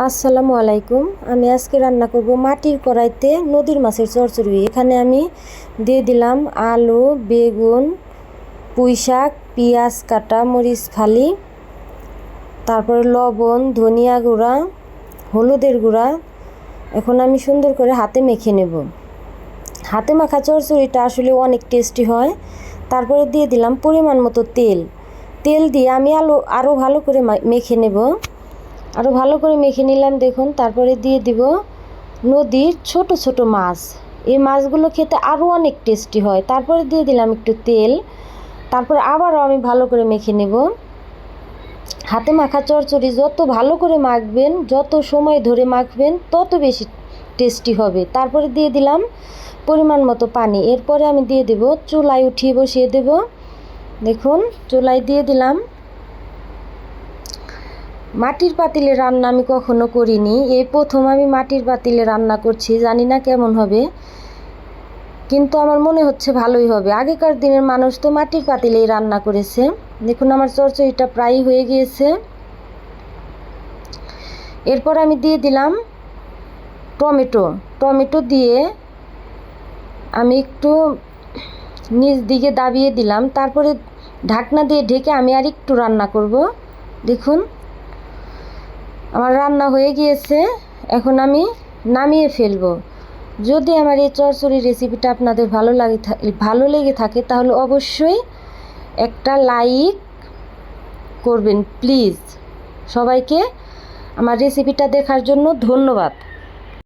আসসালামু আলাইকুম। আমি আজকে রান্না করব মাটির কড়াইতে নদীর মাছের চচ্চড়ি। এখানে আমি দিয়ে দিলাম আলু, বেগুন, পুঁইশাক, পেঁয়াজ কাটা, মরিচ ফালি, তারপরে লবণ, ধনিয়া গুঁড়া, হলুদের গুঁড়া। এখন আমি সুন্দর করে হাতে মেখে নেব। হাতে মাখা চচ্চড়িটা আসলে অনেক টেস্টি হয়। তারপরে দিয়ে দিলাম পরিমাণ মতো তেল। তেল দিয়ে আমি আরও ভালো করে মেখে নেব। আরও ভালো করে মেখে নিলাম দেখুন। তারপরে দিয়ে দিব নদীর ছোট ছোট মাছ। এই মাছগুলো খেতে আরও অনেক টেস্টি হয়। তারপরে দিয়ে দিলাম একটু তেল। তারপর আবারও আমি ভালো করে মেখে নেব। হাতে মাখা চচ্চড়ি যত ভালো করে মাখবেন, যত সময় ধরে মাখবেন, তত বেশি টেস্টি হবে। তারপরে দিয়ে দিলাম পরিমাণ মতো পানি। এরপরে আমি দিয়ে দেব, চুলায় উঠিয়ে বসিয়ে দেব। দেখুন চুলায় দিয়ে দিলাম। মাটির পাতিলে রান্না আমি কখনো করিনি, এই প্রথম আমি মাটির পাতিলে রান্না করছি। জানি না কেমন হবে, কিন্তু আমার মনে হচ্ছে ভালোই হবে। আগেকার দিনের মানুষ তো মাটির পাতিলেই রান্না করেছে। দেখুন আমার চচ্চড়িটা প্রায় হয়ে গিয়েছে। এরপর আমি দিয়ে দিলাম টমেটো দিয়ে আমি একটু নিচ দিকে দাবিয়ে দিলাম। তারপরে ঢাকনা দিয়ে ঢেকে আমি আর একটু রান্না করব। দেখুন আমার রান্না হয়ে গিয়েছে। এখন আমি নামিয়ে ফেলবো। যদি আমার এই চচ্চড়ির রেসিপিটা আপনাদের ভালো লেগে থাকে তাহলে অবশ্যই একটা লাইক করবেন প্লিজ। সবাইকে আমার রেসিপিটা দেখার জন্য ধন্যবাদ।